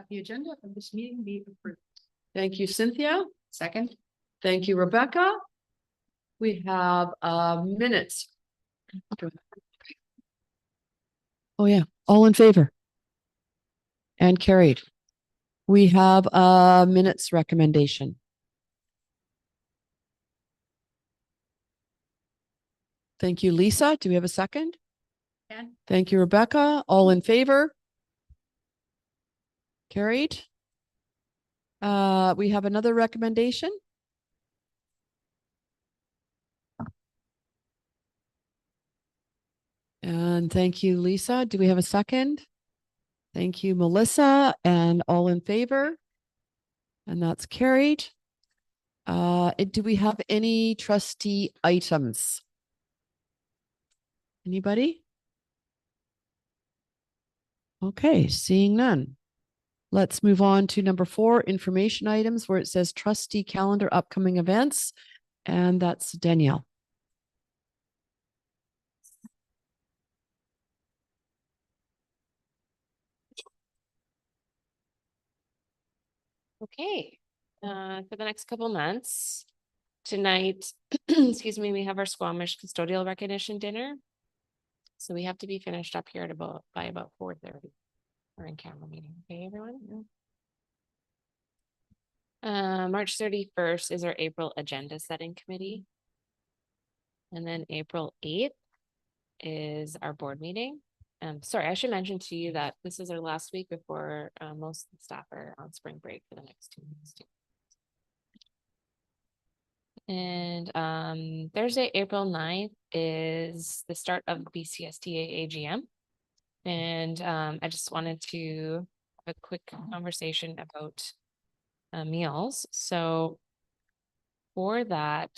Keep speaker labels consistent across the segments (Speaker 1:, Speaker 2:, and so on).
Speaker 1: the agenda of this meeting be approved.
Speaker 2: Thank you, Cynthia.
Speaker 1: Second.
Speaker 2: Thank you, Rebecca. We have minutes. Oh yeah, all in favor? And carried. We have a minutes recommendation. Thank you, Lisa. Do we have a second?
Speaker 1: Ken?
Speaker 2: Thank you, Rebecca. All in favor? Carried. We have another recommendation. And thank you, Lisa. Do we have a second? Thank you, Melissa. And all in favor? And that's carried. Do we have any trustee items? Anybody? Okay, seeing none. Let's move on to number 4, information items, where it says trustee calendar upcoming events. And that's Danielle.
Speaker 3: Okay, for the next couple months, tonight, excuse me, we have our Squamish custodial recognition dinner. So we have to be finished up here at by about 4:30. We're in camera meeting. Okay, everyone? March 31st is our April agenda setting committee. And then April 8th is our board meeting. Sorry, I should mention to you that this is our last week before most of the staff are on spring break for the next 2 weeks too. And Thursday, April 9th is the start of BCSTA AGM. And I just wanted to have a quick conversation about meals. So for that,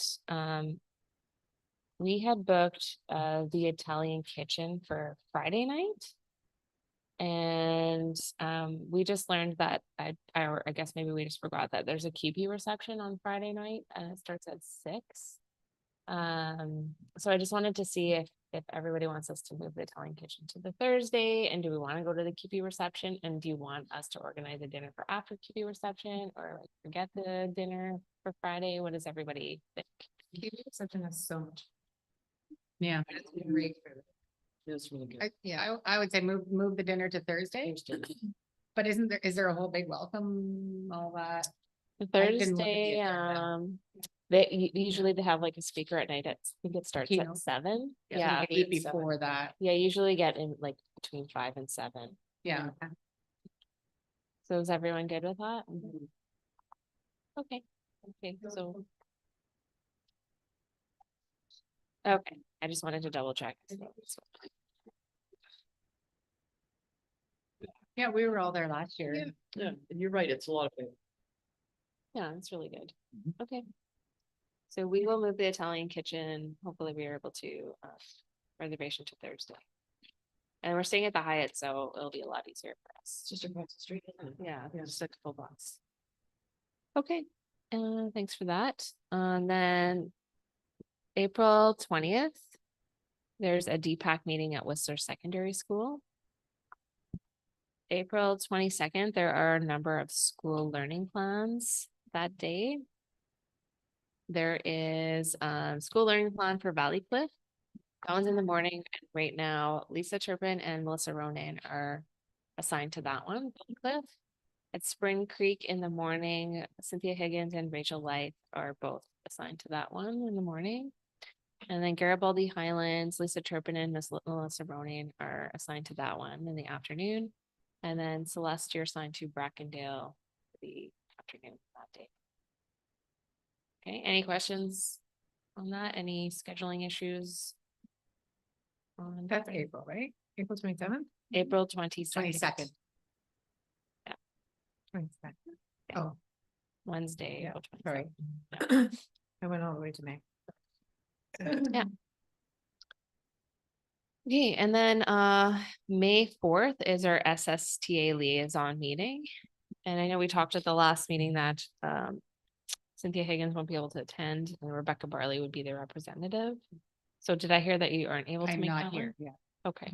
Speaker 3: we had booked the Italian kitchen for Friday night. And we just learned that I guess maybe we just forgot that there's a Keepy reception on Friday night and it starts at 6. So I just wanted to see if everybody wants us to move the Italian kitchen to the Thursday, and do we want to go to the Keepy reception, and do you want us to organize a dinner for after Keepy reception, or like forget the dinner for Friday? What does everybody think?
Speaker 1: Keepy reception has so much. Yeah. It's great for them.
Speaker 2: That's really good.
Speaker 1: I would say move the dinner to Thursday. But is there a whole big welcome, all that?
Speaker 3: The
Speaker 1: I didn't look at the
Speaker 3: Thursday,
Speaker 1: agenda.
Speaker 3: usually they have like a speaker at night. I think it starts
Speaker 1: Keynote.
Speaker 3: at 7.
Speaker 1: Yeah,
Speaker 3: Yeah,
Speaker 1: before that.
Speaker 3: yeah, usually get in like between 5 and 7.
Speaker 1: Yeah.
Speaker 3: So is everyone good with that? Okay. Okay, so. Okay, I just wanted to double check.
Speaker 1: Yeah, we were all there last year.
Speaker 2: Yeah, and you're right. It's a lot of fun.
Speaker 3: Yeah, it's really good. Okay. So we will move the Italian kitchen. Hopefully we are able to reservation to Thursday. And we're staying at the Hyatt, so it'll be a lot easier for us.
Speaker 2: Just across the street.
Speaker 3: Yeah,
Speaker 2: Just a couple blocks.
Speaker 3: okay. Thanks for that. And then April 20th, there's a DPAC meeting at Whistler Secondary School. April 22nd, there are a number of school learning plans that day. There is school learning plan for Valley Cliff. That one's in the morning. And right now, Lisa Turpin and Melissa Ronan are assigned to that one, Valley Cliff. At Spring Creek in the morning, Cynthia Higgins and Rachel Light are both assigned to that one in the morning. And then Garibaldi Highlands, Lisa Turpin and Melissa Ronan are assigned to that one in the afternoon. And then Celeste, you're assigned to Brackendale for the afternoon that day. Okay, any questions on that? Any scheduling issues?
Speaker 1: That's April, right? April 27th?
Speaker 3: April 22nd.
Speaker 1: 22nd.
Speaker 3: Yeah.
Speaker 1: 22nd.
Speaker 3: Yeah.
Speaker 1: Oh,
Speaker 3: Wednesday.
Speaker 1: Yeah,
Speaker 3: April 22nd.
Speaker 1: sorry.
Speaker 3: Yeah.
Speaker 1: I went all the way to May.
Speaker 3: Yeah. Okay, and then May 4th is our SSTA liaison meeting. And I know we talked at the last meeting that Cynthia Higgins won't be able to attend and Rebecca Barley would be the representative. So did I hear that you aren't able to
Speaker 1: I'm
Speaker 3: make
Speaker 1: not
Speaker 3: that
Speaker 1: here.
Speaker 3: one?
Speaker 1: Yeah,
Speaker 3: Okay.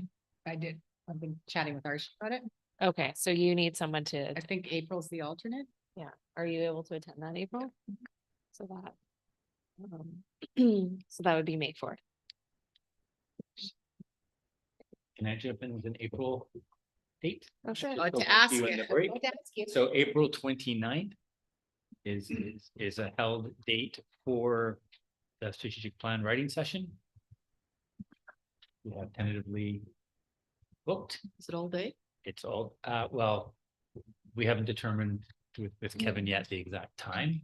Speaker 1: I did. I've been chatting with Archie about it.
Speaker 3: Okay, so you need someone to,
Speaker 1: I think April's the alternate.
Speaker 3: yeah, are you able to attend that, April? So that. So that would be May 4th.
Speaker 4: Can I jump in with an April date?
Speaker 3: Oh, sure.
Speaker 1: Oh,
Speaker 4: Go
Speaker 1: to
Speaker 4: back
Speaker 1: ask
Speaker 4: you
Speaker 1: you.
Speaker 4: in the break.
Speaker 1: To ask you.
Speaker 4: So April 29th is a held date for the strategic plan writing session. We have tentatively booked.
Speaker 2: Is it all day?
Speaker 4: It's all, well, we haven't determined with Kevin yet the exact time.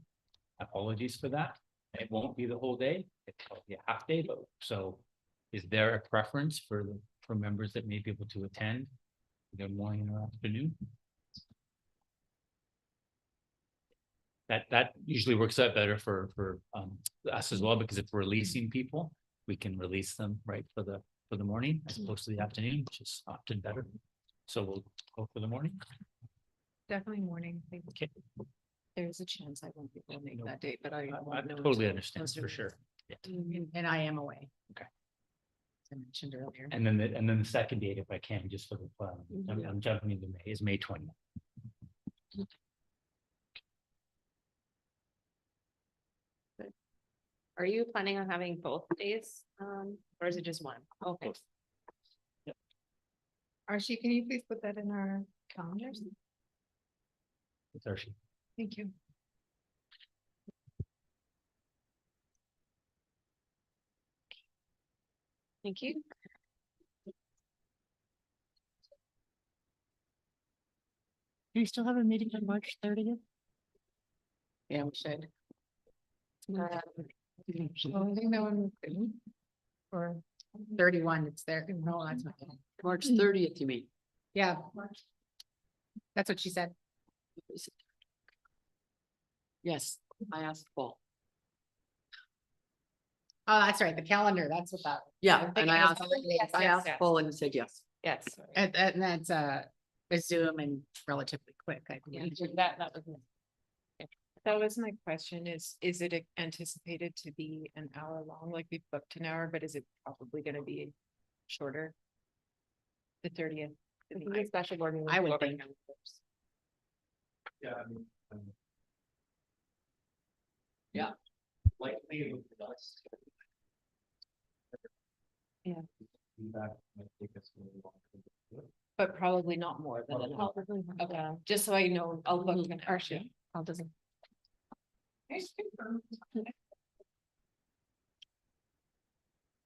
Speaker 4: Apologies for that. It won't be the whole day. It's probably a half day, but so is there a preference for members that may be able to attend either morning or afternoon? That usually works out better for us as well, because if we're releasing people, we can release them right for the morning as opposed to the afternoon, which is often better. So we'll go for the morning.
Speaker 1: Definitely morning.
Speaker 4: Okay.
Speaker 1: There's a chance I won't be able to make
Speaker 4: No.
Speaker 1: that date, but I.
Speaker 4: I totally understand for sure. Yeah.
Speaker 1: And I am away.
Speaker 4: Okay.
Speaker 1: As I mentioned earlier.
Speaker 4: And then the second date, if I can, just for the fun, I'm jumping into May, is May 20th.
Speaker 3: Are you planning on having both days? Or is it just one? Okay.
Speaker 1: Archie, can you please put that in our calendars?
Speaker 4: It's Archie.
Speaker 1: Thank you.
Speaker 3: Thank you.
Speaker 1: Do you still have a meeting on March 30th? Yeah, we should. I think that one. Or 31, it's there. No, that's not.
Speaker 2: March 30th, you mean?
Speaker 1: Yeah. That's what she said.
Speaker 2: Yes, I asked Paul.
Speaker 1: Oh, that's right, the calendar, that's what that.
Speaker 2: Yeah,
Speaker 1: I'm
Speaker 2: and
Speaker 1: thinking
Speaker 2: I
Speaker 1: it was
Speaker 2: asked,
Speaker 1: holidays.
Speaker 2: I
Speaker 3: Yes,
Speaker 2: asked
Speaker 3: yes.
Speaker 2: Paul and he said yes.
Speaker 3: Yes.
Speaker 1: And that's a Zoom and relatively quick, I
Speaker 3: Yeah,
Speaker 1: believe.
Speaker 3: that was.
Speaker 5: That was my question is it anticipated to be an hour long, like we booked an hour, but is it probably gonna be shorter? The 30th.
Speaker 3: Special board meeting.
Speaker 1: I would think.
Speaker 4: Yeah.
Speaker 2: Yeah.
Speaker 4: Likely with us.
Speaker 5: Yeah.
Speaker 4: Feedback might take us a little longer.
Speaker 5: But probably not more than an hour. Okay, just so I know, I'll book an hour.
Speaker 3: I'll doesn't.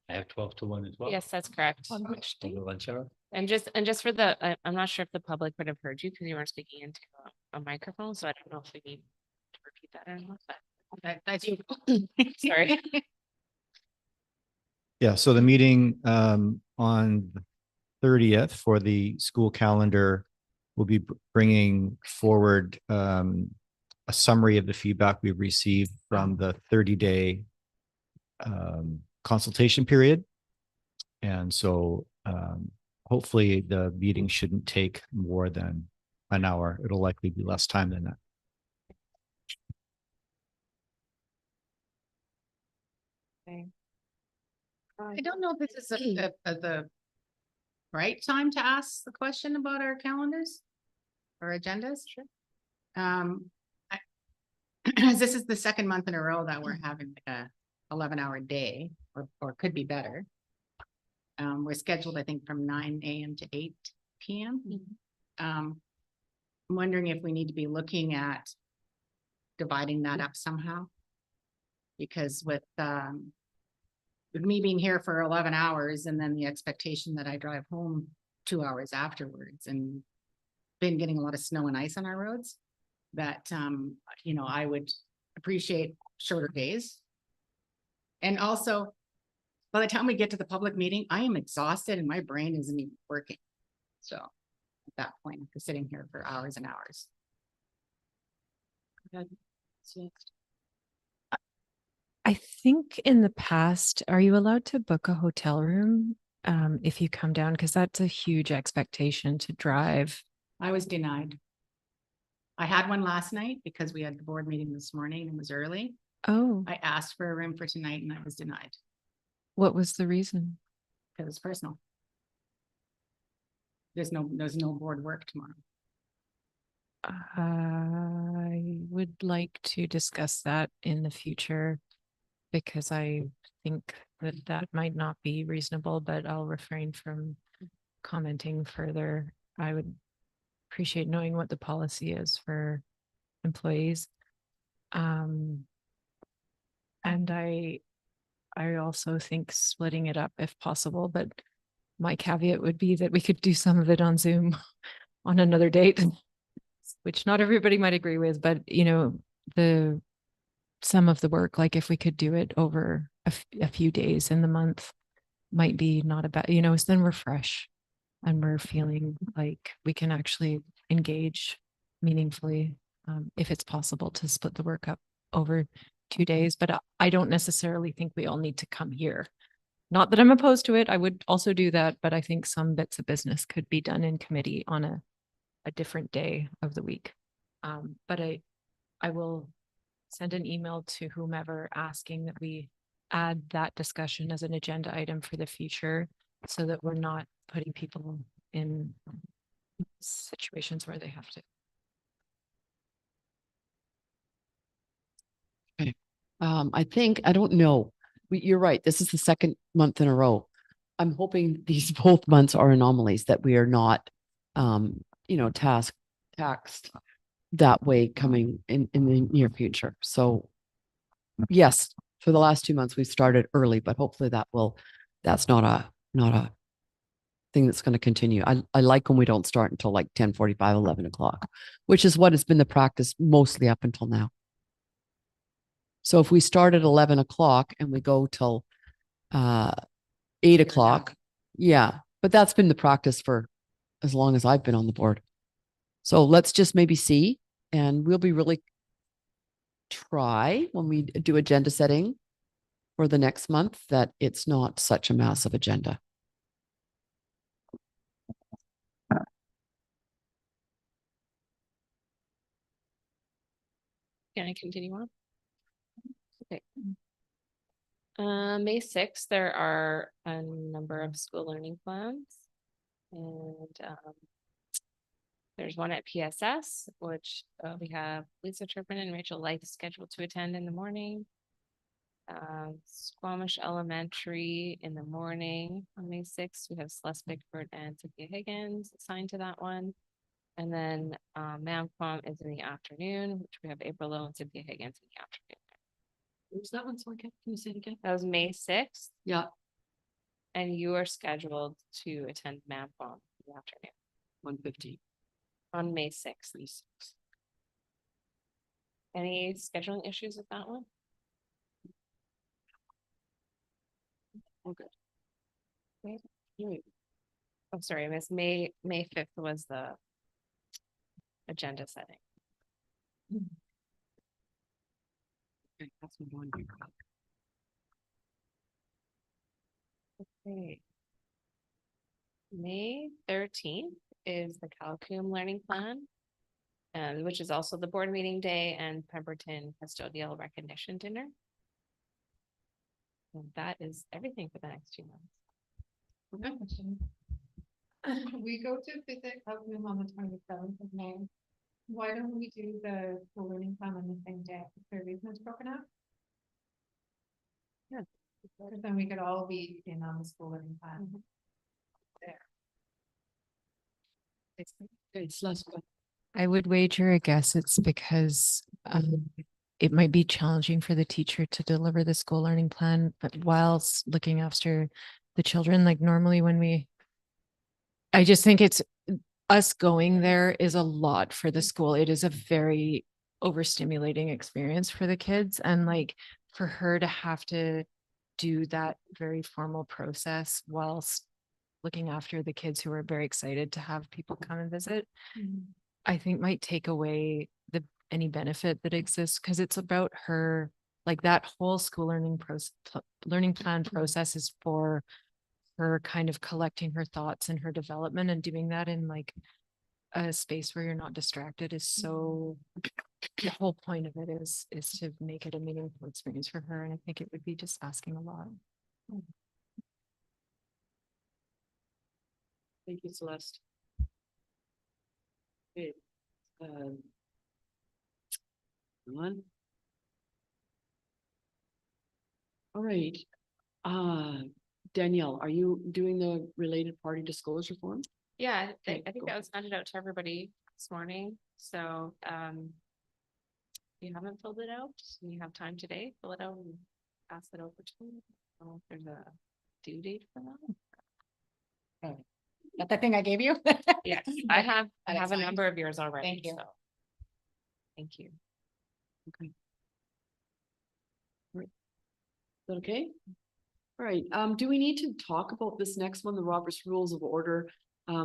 Speaker 4: I have 12 to 1 as well.
Speaker 3: Yes, that's correct.
Speaker 4: On the lunch hour.
Speaker 3: And just for the, I'm not sure if the public would have heard you because you weren't speaking into a microphone, so I don't know if we need to repeat that or not, but
Speaker 1: That's you.
Speaker 3: sorry.
Speaker 6: Yeah, so the meeting on the 30th for the school calendar will be bringing forward a summary of the feedback we've received from the 30-day consultation period. And so hopefully the meeting shouldn't take more than an hour. It'll likely be less time than that.
Speaker 1: I don't know if this is the right time to ask the question about our calendars or agendas. Sure. This is the second month in a row that we're having like a 11-hour day or could be better. We're scheduled, I think, from 9 a.m. to 8 p.m. I'm wondering if we need to be looking at dividing that up somehow. Because with me being here for 11 hours and then the expectation that I drive home 2 hours afterwards and been getting a lot of snow and ice on our roads, that, I would appreciate shorter days. And also, by the time we get to the public meeting, I am exhausted and my brain isn't even working. So at that point, I'm sitting here for hours and hours.
Speaker 5: I think in the past, are you allowed to book a hotel room if you come down? Because that's a huge expectation to drive.
Speaker 1: I was denied. I had one last night because we had the board meeting this morning and it was early.
Speaker 5: Oh,
Speaker 1: I asked for a room for tonight and I was denied.
Speaker 5: what was the reason?
Speaker 1: It was personal. There's no board work tomorrow.
Speaker 5: I would like to discuss that in the future because I think that that might not be reasonable, but I'll refrain from commenting further. I would appreciate knowing what the policy is for employees. And I also think splitting it up if possible, but my caveat would be that we could do some of it on Zoom on another date, which not everybody might agree with, but some of the work, like if we could do it over a few days in the month might be not a bad, so then we're fresh and we're feeling like we can actually engage meaningfully, if it's possible to split the work up over 2 days, but I don't necessarily think we all need to come here. Not that I'm opposed to it. I would also do that, but I think some bits of business could be done in committee on a different day of the week. But I will send an email to whomever asking that we add that discussion as an agenda item for the future so that we're not putting people in situations where they have to.
Speaker 2: I think, I don't know. You're right. This is the second month in a row. I'm hoping these both months are anomalies, that we are not, taxed that way coming in the near future. So yes, for the last 2 months, we've started early, but hopefully that's not a thing that's going to continue. I like when we don't start until like 10:45, 11 o'clock, which is what has been the practice mostly up until now. So if we start at 11 o'clock and we go till 8 o'clock, yeah, but that's been the practice for as long as I've been on the board. So let's just maybe see, and we'll be really try when we do agenda setting for the next month that it's not such a massive agenda.
Speaker 3: Can I continue on? Okay. May 6th, there are a number of school learning plans. And there's one at PSS, which we have Lisa Turpin and Rachel Light scheduled to attend in the morning. Squamish Elementary in the morning on May 6th. We have Celeste Bickford and Cynthia Higgins assigned to that one. And then Mamquam is in the afternoon, which we have April Lowe and Cynthia Higgins in the afternoon.
Speaker 2: Who's that one? Sorry, can you say it again?
Speaker 3: That was May 6th.
Speaker 2: Yeah,
Speaker 3: And you are scheduled to attend Mamquam in the afternoon
Speaker 2: 1:15.
Speaker 3: on May 6th. Any scheduling issues with that one?
Speaker 2: Okay.
Speaker 3: Oh, sorry, Miss May 5th was the agenda setting.
Speaker 2: Okay, that's my one here.
Speaker 3: Okay. May 13th is the Calhoun Learning Plan, and which is also the board meeting day and Pemberton Custodial Recognition Dinner. And that is everything for the next 2 months.
Speaker 7: We go to visit Calhoun on the 27th of May. Why don't we do the school learning plan on the same day? If the reason it's broken up?
Speaker 3: Yeah.
Speaker 7: Because then we could all be in on the school learning plan.
Speaker 2: It's less.
Speaker 5: I would wager a guess it's because it might be challenging for the teacher to deliver the school learning plan, but whilst looking after the children, like normally I just think it's us going there is a lot for the school. It is a very overstimulating experience for the kids, and like for her to have to do that very formal process whilst looking after the kids who are very excited to have people come and visit, I think might take away any benefit that exists, because it's about her, like that whole school learning plan process is for her kind of collecting her thoughts and her development, and doing that in like a space where you're not distracted is so, the whole point of it is to make it a meaningful experience for her. And I think it would be just asking a lot.
Speaker 2: Thank you, Celeste. Okay. Um, hang on. All right. Danielle, are you doing the related party disclosure form?
Speaker 3: Yeah,
Speaker 2: Okay,
Speaker 3: I think
Speaker 2: cool.
Speaker 3: that was handed out to everybody this morning, so, if you haven't filled it out, and you have time today, fill it out and pass it over to me. I don't know if there's a due date for that.
Speaker 1: That the thing I gave you?
Speaker 3: Yes, I have
Speaker 1: That's
Speaker 3: a
Speaker 1: fine.
Speaker 3: number of yours already.
Speaker 1: Thank you.
Speaker 3: so. Thank you.
Speaker 2: Is that okay? All right, do we need to talk about this next one, the Robert's Rules of Order?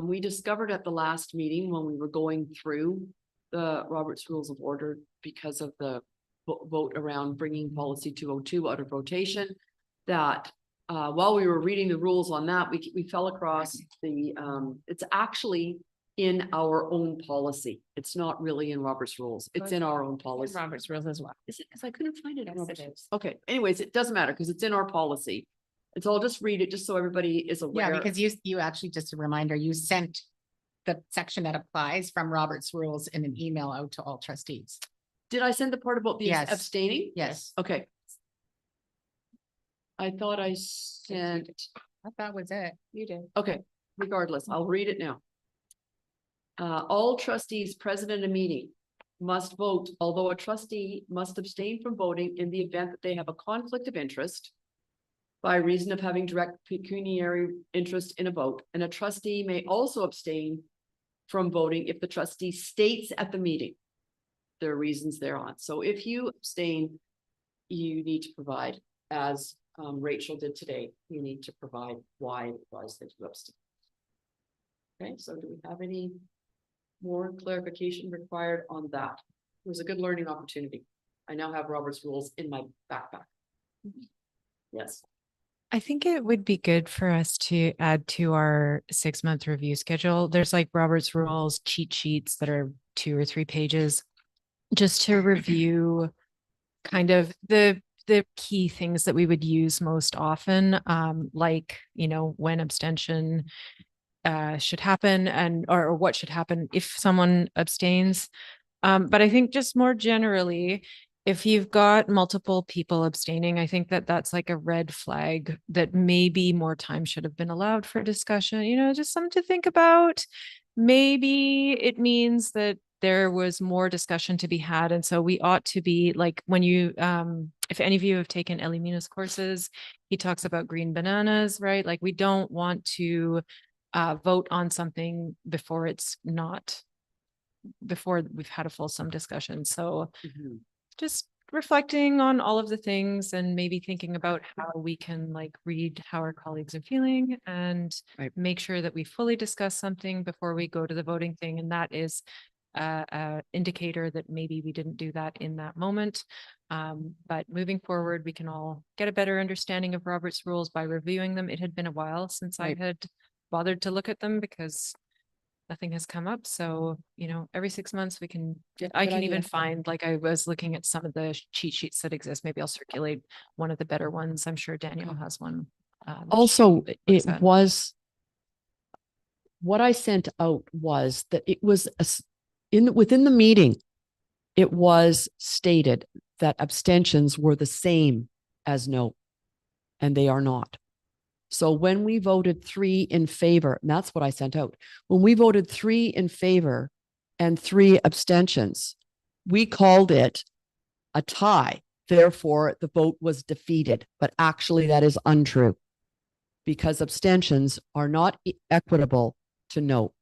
Speaker 2: We discovered at the last meeting when we were going through the Robert's Rules of Order because of the vote around bringing policy 202 out of rotation, that while we were reading the rules on that, we fell across the, it's actually in our own policy. It's not really in Robert's Rules. It's in our own policy.
Speaker 3: Robert's rules as well.
Speaker 2: Is it? Because I couldn't find it. in
Speaker 3: Yes, it
Speaker 2: Robert's
Speaker 3: is.
Speaker 2: Rules. Okay, anyways, it doesn't matter because it's in our policy. And so I'll just read it just so everybody is aware.
Speaker 1: Yeah, because you actually, just a reminder, you sent the section that applies from Robert's rules in an email out to all trustees.
Speaker 2: Did I send the part about the
Speaker 1: Yes.
Speaker 2: abstaining?
Speaker 1: Yes,
Speaker 2: Okay. I thought I sent,
Speaker 1: that was it.
Speaker 3: You did.
Speaker 2: okay, regardless, I'll read it now. All trustees present in a meeting must vote, although a trustee must abstain from voting in the event that they have a conflict of interest by reason of having direct pecuniary interest in a vote, and a trustee may also abstain from voting if the trustee states at the meeting there are reasons thereon. So if you abstain, you need to provide, as Rachel did today, you need to provide why it was that you abstained. Okay, so do we have any more clarification required on that? It was a good learning opportunity. I now have Robert's rules in my backpack. Yes.
Speaker 5: I think it would be good for us to add to our 6-month review schedule. There's like Robert's rules, cheat sheets that are 2 or 3 pages, just to review kind of the key things that we would use most often, like, you know, when abstention should happen and or what should happen if someone abstains. But I think just more generally, if you've got multiple people abstaining, I think that that's like a red flag that maybe more time should have been allowed for discussion, you know, just something to think about. Maybe it means that there was more discussion to be had. And so we ought to be like, when you, if any of you have taken Elimina's courses, he talks about green bananas, right? Like we don't want to vote on something before it's not, before we've had a fulsome discussion. So just reflecting on all of the things and maybe thinking about how we can like read how our colleagues are feeling and
Speaker 2: Right.
Speaker 5: make sure that we fully discuss something before we go to the voting thing. And that is a indicator that maybe we didn't do that in that moment. But moving forward, we can all get a better understanding of Robert's rules by reviewing them. It had been a while since
Speaker 2: Right.
Speaker 5: I had bothered to look at them because nothing has come up. So, you know, every 6 months we can, I
Speaker 2: good
Speaker 5: can even
Speaker 2: idea.
Speaker 5: find, like I was looking at some of the cheat sheets that exist. Maybe I'll circulate one of the better ones. I'm sure Danielle has one. that she
Speaker 2: Also,
Speaker 5: looks
Speaker 2: it
Speaker 5: at.
Speaker 2: was, what I sent out was that it was within the meeting, it was stated that abstentions were the same as no, and they are not. So when we voted 3 in favor, and that's what I sent out. When we voted 3 in favor and 3 abstentions, we called it a tie. Therefore, the vote was defeated. But actually, that is untrue because abstentions are not equitable to no.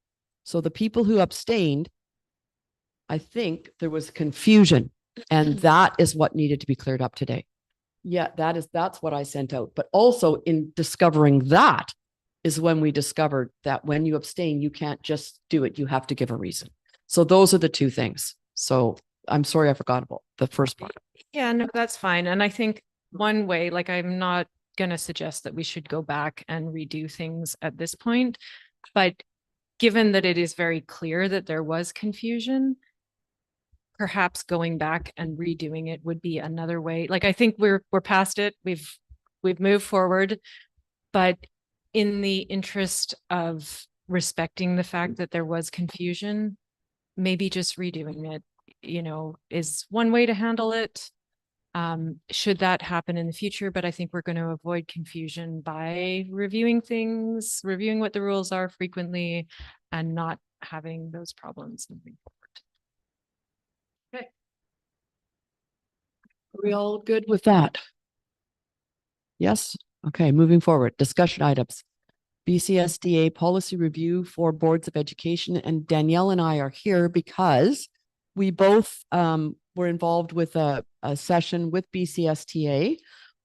Speaker 2: So the people who abstained, I think there was confusion, and that is what needed to be cleared up today. Yeah, that's what I sent out. But also in discovering that is when we discovered that when you abstain, you can't just do it. You have to give a reason. So those are the 2 things. So I'm sorry, I forgot about the first part.
Speaker 5: Yeah, no, that's fine. And I think one way, like I'm not going to suggest that we should go back and redo things at this point, but given that it is very clear that there was confusion, perhaps going back and redoing it would be another way. Like I think we're past it. We've moved forward, but in the interest of respecting the fact that there was confusion, maybe just redoing it, is one way to handle it. Should that happen in the future, but I think we're going to avoid confusion by reviewing things, reviewing what the rules are frequently and not having those problems moving forward.
Speaker 2: Are we all good with that? Yes? Okay, moving forward. Discussion items. BCSDA policy review for boards of education, and Danielle and I are here because we both were involved with a session with BCSTA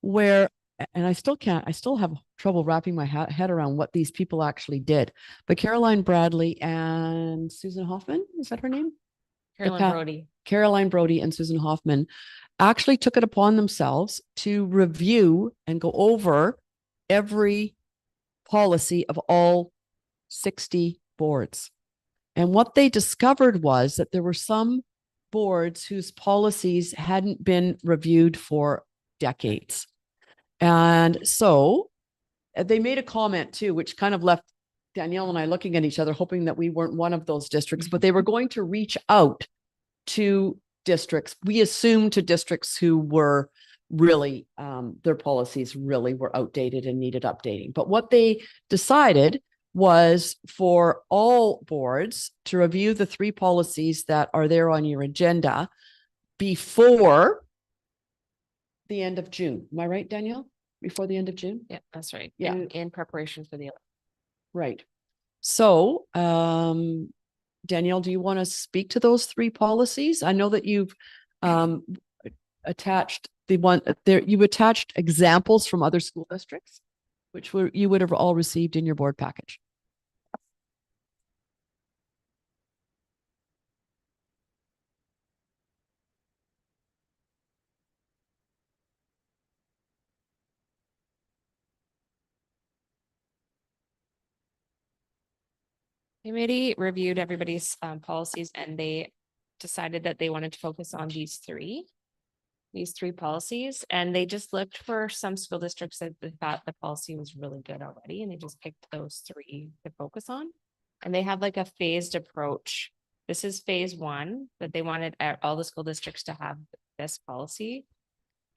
Speaker 2: where, and I still have trouble wrapping my head around what these people actually did. But Caroline Bradley and Susan Hoffman, is that her name?
Speaker 3: Carolyn Brody.
Speaker 2: Caroline Brody and Susan Hoffman actually took it upon themselves to review and go over every policy of all 60 boards. And what they discovered was that there were some boards whose policies hadn't been reviewed for decades. And so they made a comment too, which kind of left Danielle and I looking at each other, hoping that we weren't one of those districts, but they were going to reach out to districts. We assumed to districts who were really, their policies really were outdated and needed updating. But what they decided was for all boards to review the 3 policies that are there on your agenda before the end of June. Am I right, Danielle? Before the end of June?
Speaker 3: Yeah, that's right.
Speaker 2: Yeah.
Speaker 3: In preparation for the
Speaker 2: Right. So, Danielle, do you want to speak to those 3 policies? I know that you've attached the one there, you attached examples from other school districts, which you would have all received in your board package.
Speaker 3: committee reviewed everybody's policies and they decided that they wanted to focus on these three policies, and they just looked for some school districts that they thought the policy was really good already, and they just picked those 3 to focus on. And they have like a phased approach. This is phase 1, that they wanted all the school districts to have this policy,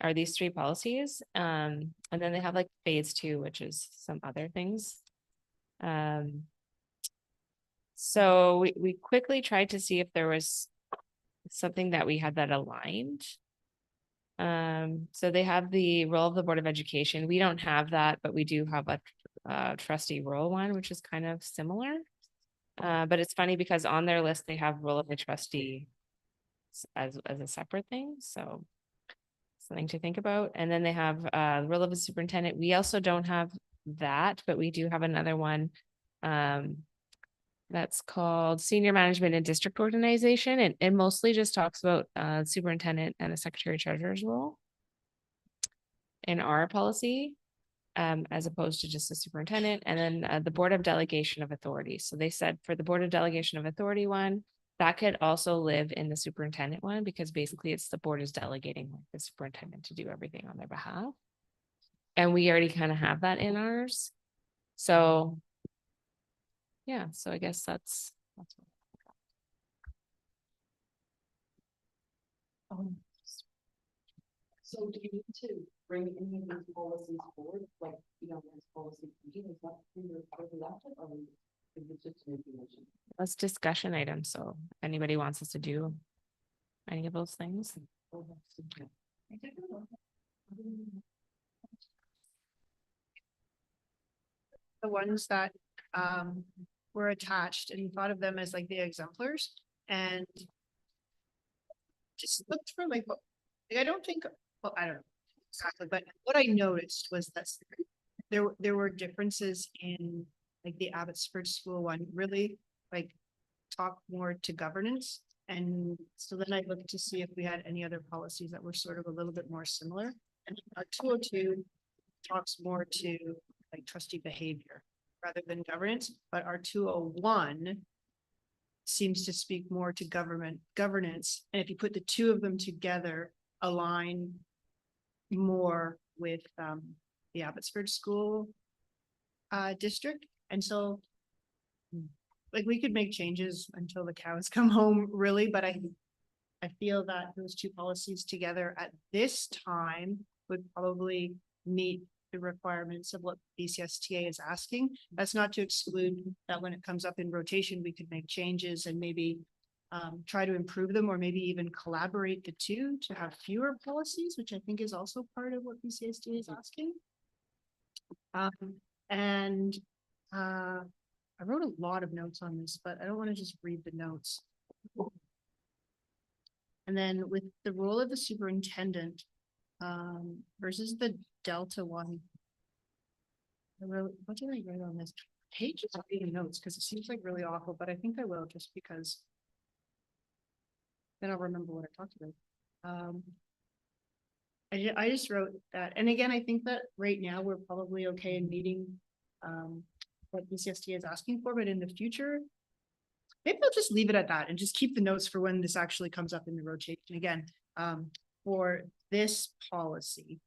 Speaker 3: or these 3 policies. And then they have like phase 2, which is some other things. So we quickly tried to see if there was something that we had that aligned. So they have the role of the Board of Education. We don't have that, but we do have a trustee role one, which is kind of similar. But it's funny because on their list, they have role of the trustee as a separate thing. So something to think about. And then they have role of a superintendent. We also don't have that, but we do have another one. That's called Senior Management and District Organization. And it mostly just talks about superintendent and a secretary treasurer's role in our policy, as opposed to just a superintendent. And then the Board of Delegation of Authority. So they said for the Board of Delegation of Authority one, that could also live in the superintendent one, because basically it's the board is delegating the superintendent to do everything on their behalf. And we already kind of have that in ours. So yeah, so I guess that's what
Speaker 2: So do you need to bring any of these policies forward, like, this policy, is that or is it just information?
Speaker 3: that's discussion item. So anybody wants us to do any of those things?
Speaker 7: The ones that were attached and thought of them as like the exemplars, and just looked for like I don't think, well, I don't know exactly, but what I noticed was that there were differences in like the Abbotsford School one really like talk more to governance. And so then I looked to see if we had any other policies that were sort of a little bit more similar. And our 202 talks more to like trustee behavior rather than governance, but our 201 seems to speak more to governance. And if you put the 2 of them together, align more with the Abbotsford School district. And so like, we could make changes until the cows come home, really, but I feel that those two policies together at this time would probably meet the requirements of what BCSTA is asking. That's not to exclude that when it comes up in rotation, we could make changes and maybe try to improve them, or maybe even collaborate the two to have fewer policies, which I think is also part of what BCSTA is asking. And I wrote a lot of notes on this, but I don't want to just read the notes. And then with the role of the superintendent versus the Delta one. What did I write on this? Pages of reading notes, because it seems like really awful, but I think I will, just because. Then I'll remember what I talked about. I just wrote that, and again, I think that right now we're probably okay in meeting what BCSTA is asking for, but in the future, maybe I'll just leave it at that and just keep the notes for when this actually comes up in the rotation again. For this policy.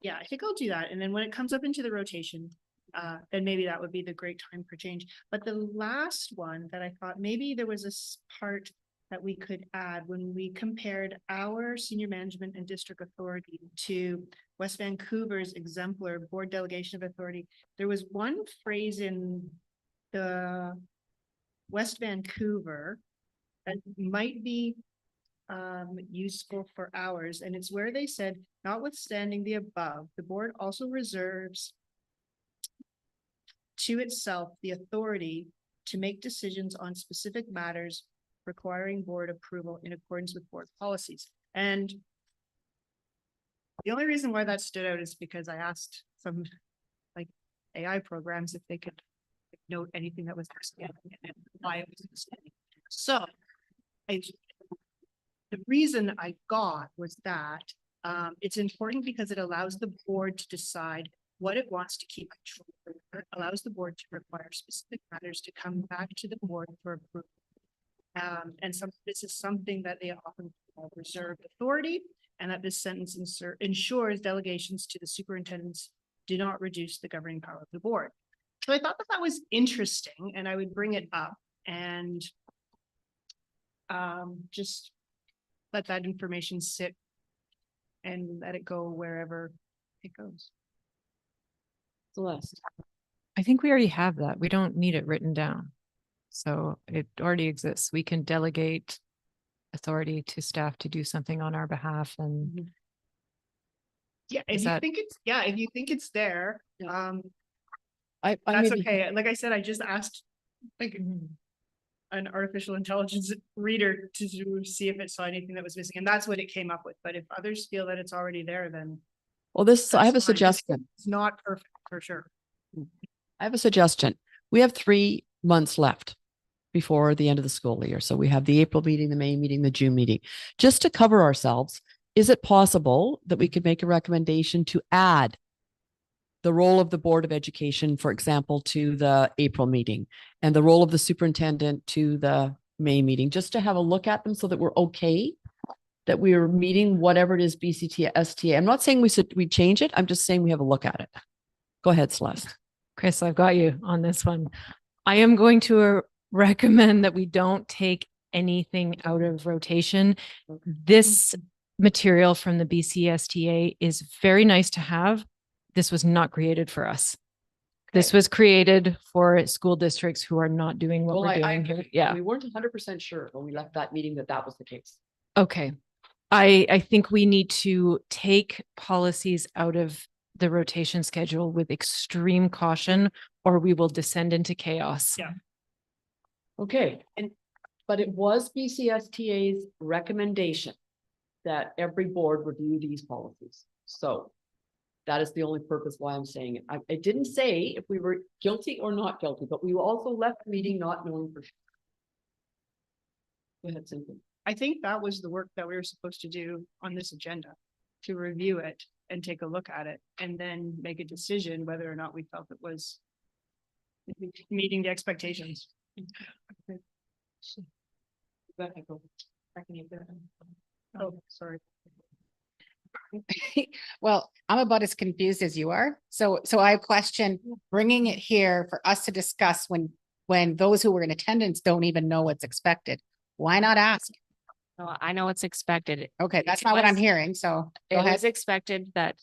Speaker 7: Yeah, I think I'll do that. And then when it comes up into the rotation, then maybe that would be the great time for change. But the last one that I thought maybe there was a part that we could add when we compared our senior management and district authority to West Vancouver's exemplar board delegation of authority. There was one phrase in the West Vancouver that might be useful for ours, and it's where they said, notwithstanding the above, the board also reserves to itself the authority to make decisions on specific matters requiring board approval in accordance with board policies. And the only reason why that stood out is because I asked some like AI programs if they could note anything that was and why it was extended. So the reason I got was that it's important because it allows the board to decide what it wants to keep control. It allows the board to require specific matters to come back to the board for approval. And this is something that they often call reserved authority, and that this sentence ensures delegations to the superintendents do not reduce the governing power of the board. So I thought that that was interesting, and I would bring it up and just let that information sit and let it go wherever it goes.
Speaker 2: Celeste.
Speaker 5: I think we already have that. We don't need it written down. So it already exists. We can delegate authority to staff to do something on our behalf, and
Speaker 7: Yeah,
Speaker 5: Is that-
Speaker 7: if you think it's there,
Speaker 2: I
Speaker 7: that's
Speaker 2: maybe-
Speaker 7: okay. Like I said, I just asked like an artificial intelligence reader to see if it saw anything that was missing, and that's what it came up with. But if others feel that it's already there, then
Speaker 2: Well, I have a
Speaker 7: that's fine.
Speaker 2: suggestion.
Speaker 7: it's not perfect for sure.
Speaker 2: I have a suggestion. We have 3 months left before the end of the school year. So we have the April meeting, the May meeting, the June meeting. Just to cover ourselves, is it possible that we could make a recommendation to add the role of the Board of Education, for example, to the April meeting, and the role of the superintendent to the May meeting, just to have a look at them so that we're okay, that we are meeting whatever it is BCT, STA. I'm not saying we change it. I'm just saying we have a look at it. Go ahead, Celeste.
Speaker 5: Chris, I've got you on this one. I am going to recommend that we don't take anything out of rotation. This material from the BCSTA is very nice to have. This was not created for us. This was created for school districts who are not doing what we're doing here. Yeah.
Speaker 2: We weren't 100% sure when we left that meeting that was the case.
Speaker 5: Okay. I think we need to take policies out of the rotation schedule with extreme caution, or we will descend into chaos.
Speaker 7: Yeah.
Speaker 2: Okay, but it was BCSTA's recommendation that every board review these policies. So that is the only purpose why I'm saying it. I didn't say if we were guilty or not guilty, but we also left the meeting not knowing for sure. Go ahead, Cynthia.
Speaker 7: I think that was the work that we were supposed to do on this agenda, to review it and take a look at it and then make a decision whether or not we felt it was meeting the expectations.
Speaker 2: Go ahead, go.
Speaker 7: Oh, sorry.
Speaker 1: Well, I'm about as confused as you are. So I question bringing it here for us to discuss when those who were in attendance don't even know what's expected. Why not ask?
Speaker 3: So I know what's expected.
Speaker 1: Okay, that's not what I'm
Speaker 3: was-
Speaker 1: hearing. So go
Speaker 3: It
Speaker 1: ahead.
Speaker 3: was expected that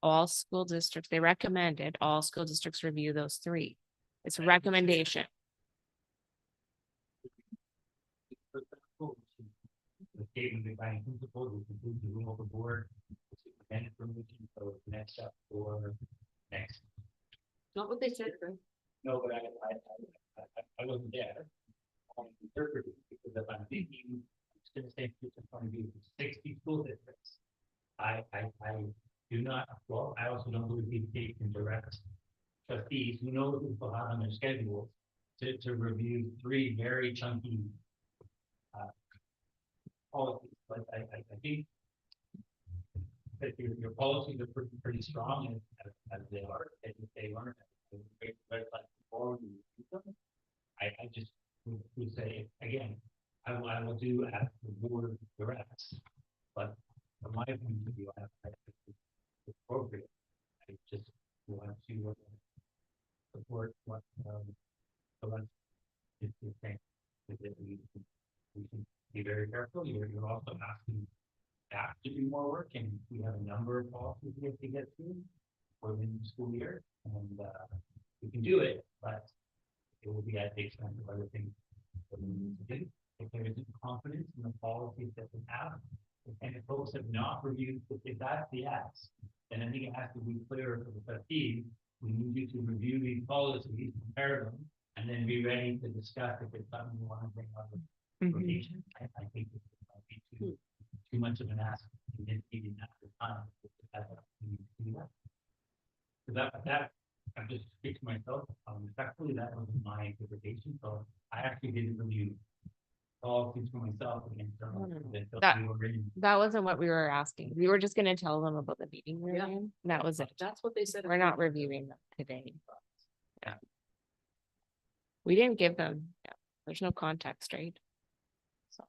Speaker 3: all school districts, they recommended all school districts review those three. It's a recommendation.
Speaker 4: The statement of guiding principles, which includes the rule of the board, the superintendent permission, so it's next step for next.
Speaker 2: Not what they said, right?
Speaker 4: No, but I wasn't there. I'm interpreting, because if I'm thinking, it's gonna say, from the point of view of 60 school districts. I do not, well, I also don't believe they can direct trustees who know what people have on their schedule to review three very chunky policies, but I think that your policies are pretty strong as they are, and if they aren't, I just would say, again, I will do as the board directs, but from my point of view, I think it's appropriate. I just want to support what the rest is saying, that we can be very careful. You're also asking staff to do more work, and we have a number of policies we have to get through for the new school year, and we can do it, but it will be at the expense of other things that we need to do. If there isn't confidence in the policies that we have, and if folks have not reviewed, if that's the ask, then I think it has to be clear for the trustees. We need you to review these policies, compare them, and then be ready to discuss if it's something you want to bring up. Rotation. I think it might be too much of an ask in this meeting at the time. So that, I'm just speaking to myself, respectfully, that was my interpretation, so I actually didn't review policies for myself against
Speaker 3: That wasn't what we were asking. We were just gonna tell them about the meeting we're in. and That was it.
Speaker 2: That's what they said.
Speaker 3: We're not reviewing them today.
Speaker 4: Yeah.
Speaker 3: We didn't give them, yeah, there's no context, right? So.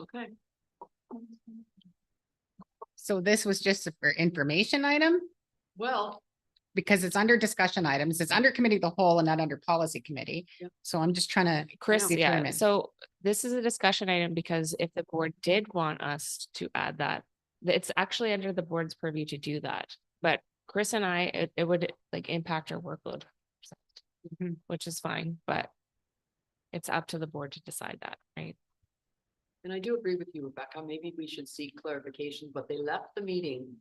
Speaker 2: Okay.
Speaker 1: So this was just for information item
Speaker 2: Well,
Speaker 1: because it's under discussion items. It's under committee of the whole and not under policy committee.
Speaker 2: Yep.
Speaker 1: So I'm just trying to
Speaker 3: Chris, yeah,
Speaker 1: determine.
Speaker 3: so this is a discussion item because if the board did want us to add that, it's actually under the board's purview to do that. But Chris and I, it would like impact our workload,
Speaker 1: Mhm.
Speaker 3: which is fine, but it's up to the board to decide that, right?
Speaker 2: and I do agree with you, Rebecca. Maybe we should seek clarification, but they left the meeting.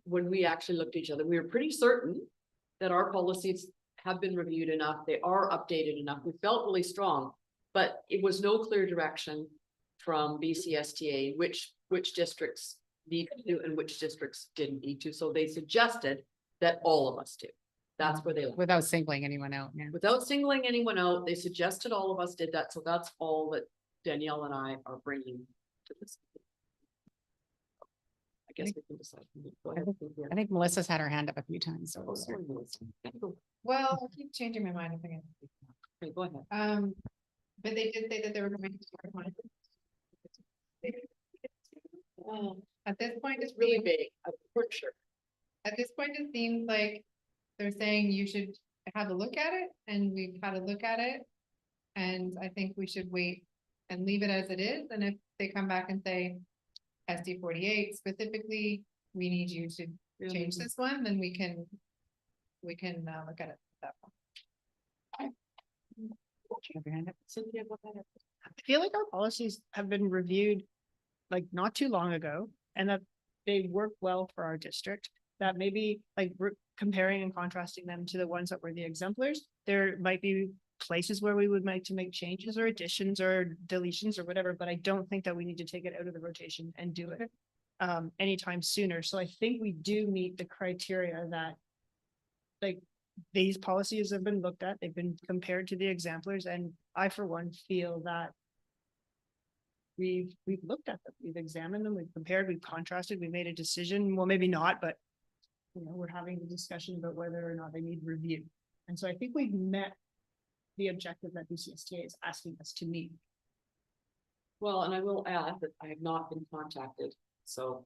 Speaker 2: When we actually looked at each other, we were pretty certain that our policies have been reviewed enough. They are updated enough. We felt really strong. But it was no clear direction from BCSTA, which districts need to do and which districts didn't need to. So they suggested that all of us do. That's where they left.
Speaker 1: Without singling anyone out. Yeah.
Speaker 2: Without singling anyone out, they suggested all of us did that, so that's all that Danielle and I are bringing to this. I guess we can decide. Go ahead.
Speaker 1: I think Melissa's had her hand up a few times.
Speaker 2: Oh, sorry, Melissa.
Speaker 8: Well, I'll keep changing my mind if I can.
Speaker 2: Okay, go ahead.
Speaker 8: But they did say that they were going to start one. At this point,
Speaker 2: It's really big, I'm pretty sure.
Speaker 8: at this point, it seems like they're saying you should have a look at it, and we've had a look at it. And I think we should wait and leave it as it is, and if they come back and say SD 48 specifically, we need you to change this one, then we can look at it at that point.
Speaker 2: Cynthia, go ahead.
Speaker 7: I feel like our policies have been reviewed like not too long ago and that they work well for our district. That maybe like comparing and contrasting them to the ones that were the exemplars, there might be places where we would like to make changes or additions or deletions or whatever, but I don't think that we need to take it out of the rotation and do it anytime sooner. So I think we do meet the criteria that like these policies have been looked at, they've been compared to the exemplars, and I, for one, feel that we've looked at them, we've examined them, we've compared, we've contrasted, we made a decision, well, maybe not, but you know, we're having a discussion about whether or not they need review. And so I think we've met the objective that BCSTA is asking us to meet.
Speaker 2: Well, and I will add that I have not been contacted, so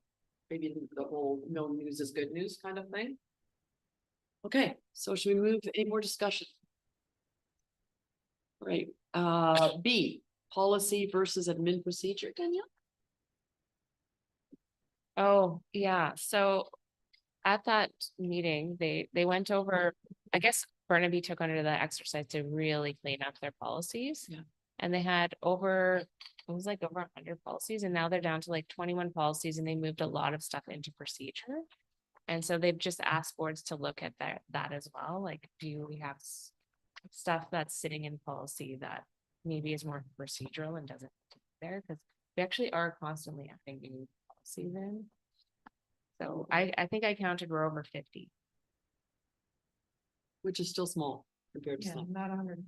Speaker 2: maybe the whole no news is good news kind of thing. Okay, so should we move to any more discussion? Right, B, policy versus admin procedure, Danielle?
Speaker 3: Oh, yeah, so at that meeting, they went over, I guess Burnaby took under the exercise to really clean up their policies.
Speaker 2: Yeah.
Speaker 3: And they had over, it was like over 100 policies, and now they're down to like 21 policies, and they moved a lot of stuff into procedure. And so they've just asked boards to look at that as well, like, do we have stuff that's sitting in policy that maybe is more procedural and doesn't fit there, because we actually are constantly adding new policies in. So I think I counted we're over 50.
Speaker 2: Which is still small compared to
Speaker 8: Yeah,
Speaker 2: some.
Speaker 8: not 100.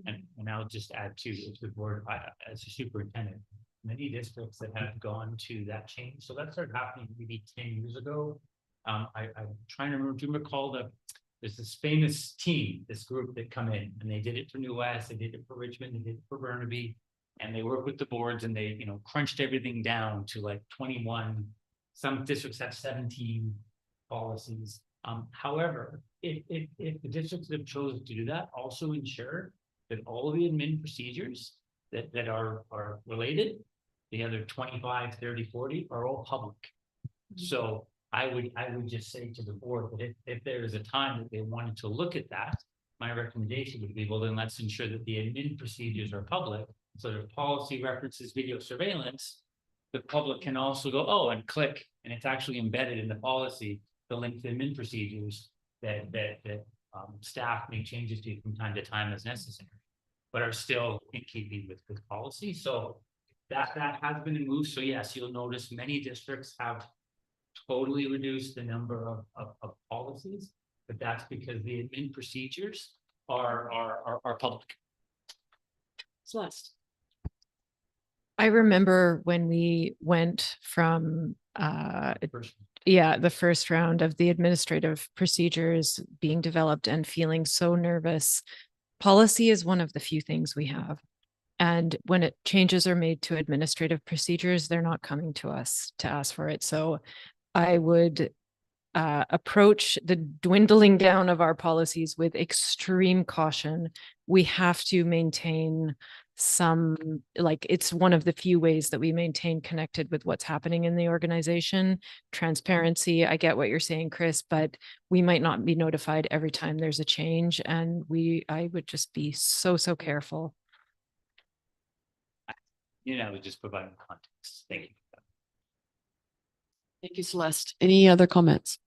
Speaker 4: And I'll just add to, if the board, as a superintendent, many districts that have gone to that change, so that started happening maybe 10 years ago. I'm trying to remember, do you recall there's this famous team, this group that come in, and they did it for New West, they did it for Richmond, they did it for Burnaby. And they work with the boards and they, crunched everything down to like 21. Some districts have 17 policies. However, if the districts that have chosen to do that also ensure that all of the admin procedures that are related, the other 25, 30, 40 are all public. So I would just say to the board that if there is a time that they wanted to look at that, my recommendation would be, well, then let's ensure that the admin procedures are public. So the policy references video surveillance, the public can also go, oh, and click, and it's actually embedded in the policy, the link to admin procedures that staff make changes to from time to time as necessary, but are still in keeping with policy. So that has been a move. So yes, you'll notice many districts have totally reduced the number of policies, but that's because the admin procedures are public.
Speaker 2: Celeste.
Speaker 5: I remember when we went from,
Speaker 4: First,
Speaker 5: the first round of the administrative procedures being developed and feeling so nervous. Policy is one of the few things we have. And when changes are made to administrative procedures, they're not coming to us to ask for it. So I would approach the dwindling down of our policies with extreme caution. We have to maintain it's one of the few ways that we maintain connected with what's happening in the organization. Transparency, I get what you're saying, Chris, but we might not be notified every time there's a change. And I would just be so careful.
Speaker 4: just providing context. Thank you.
Speaker 2: Thank you, Celeste. Any other comments?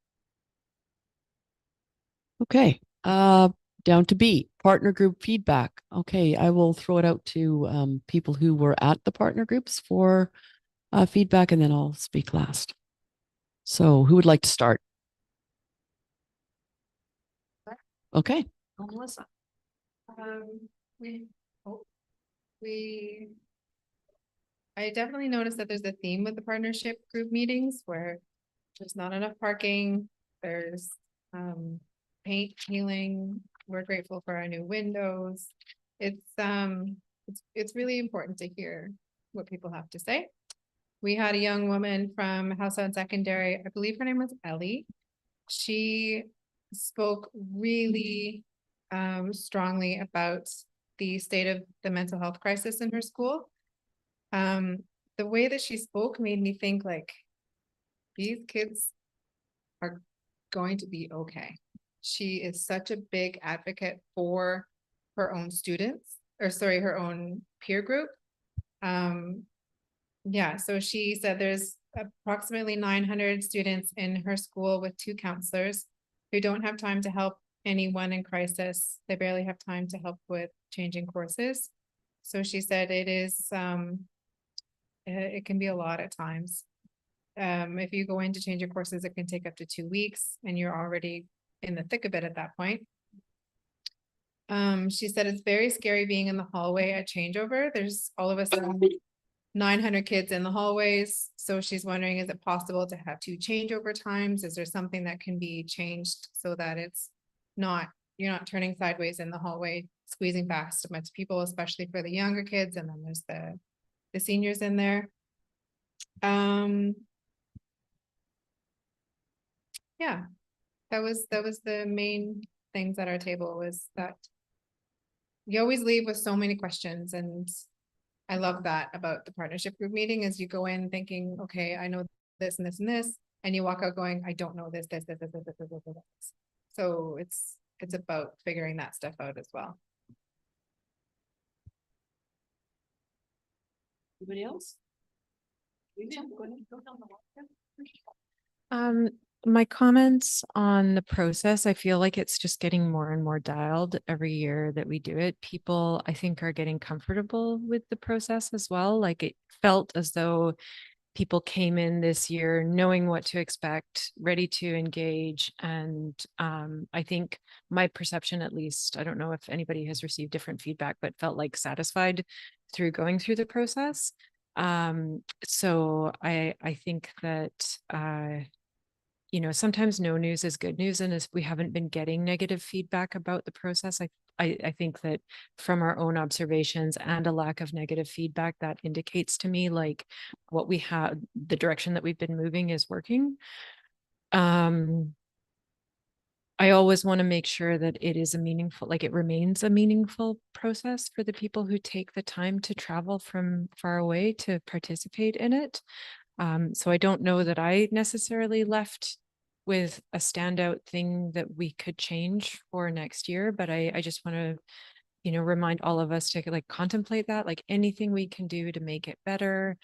Speaker 2: Okay, down to B, partner group feedback. Okay, I will throw it out to people who were at the partner groups for feedback, and then I'll speak last. So who would like to start? Okay.
Speaker 5: Oh, Melissa.
Speaker 8: I definitely noticed that there's a theme with the partnership group meetings where there's not enough parking, there's paint peeling, we're grateful for our new windows. It's really important to hear what people have to say. We had a young woman from Hillside Secondary, I believe her name was Ellie. She spoke really strongly about the state of the mental health crisis in her school. The way that she spoke made me think like, these kids are going to be okay. She is such a big advocate for her own students, her own peer group. So she said there's approximately 900 students in her school with 2 counselors who don't have time to help anyone in crisis. They barely have time to help with changing courses. So she said it is, it can be a lot at times. If you go in to change your courses, it can take up to 2 weeks and you're already in the thick of it at that point. She said it's very scary being in the hallway at changeover. There's all of us 900 kids in the hallways. So she's wondering, is it possible to have 2 changeover times? Is there something that can be changed so that you're not turning sideways in the hallway, squeezing past a bunch of people, especially for the younger kids. And then there's the seniors in there. Yeah, that was the main things at our table, was that you always leave with so many questions, and I love that about the partnership group meeting, is you go in thinking, okay, I know this and this and this, and you walk out going, I don't know this. So it's about figuring that stuff out as well.
Speaker 2: Anybody else?
Speaker 5: My comments on the process, I feel like it's just getting more and more dialed every year that we do it. People, I think, are getting comfortable with the process as well. Like, it felt as though people came in this year knowing what to expect, ready to engage. And I think my perception, at least, I don't know if anybody has received different feedback, but felt like satisfied through going through the process. So I think that sometimes no news is good news. And as we haven't been getting negative feedback about the process, I think that from our own observations and a lack of negative feedback, that indicates to me like what we have, the direction that we've been moving is working. I always want to make sure that it is it remains a meaningful process for the people who take the time to travel from far away to participate in it. So I don't know that I necessarily left with a standout thing that we could change for next year, but I just want to, remind all of us to like contemplate that, like anything we can do to make it better.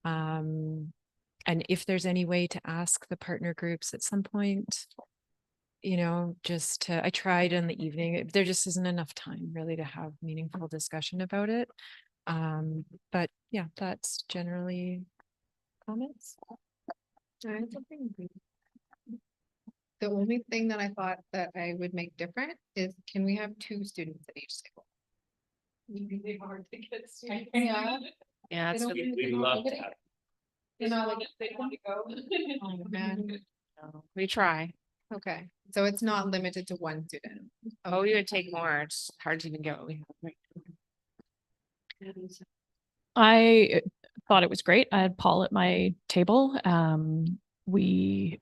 Speaker 5: And if there's any way to ask the partner groups at some point, I tried in the evening, there just isn't enough time really to have meaningful discussion about it. But yeah, that's generally comments.
Speaker 8: The only thing that I thought that I would make different is, can we have 2 students at each table? Really hard to get students.
Speaker 3: Yeah, it's really,
Speaker 4: We love to have.
Speaker 8: Like if they want to go. Oh, man.
Speaker 3: we try.
Speaker 8: Okay, so it's not limited to 1 student.
Speaker 3: Oh, you would take more. It's hard to even get what we have.
Speaker 9: I thought it was great. I had Paul at my table. We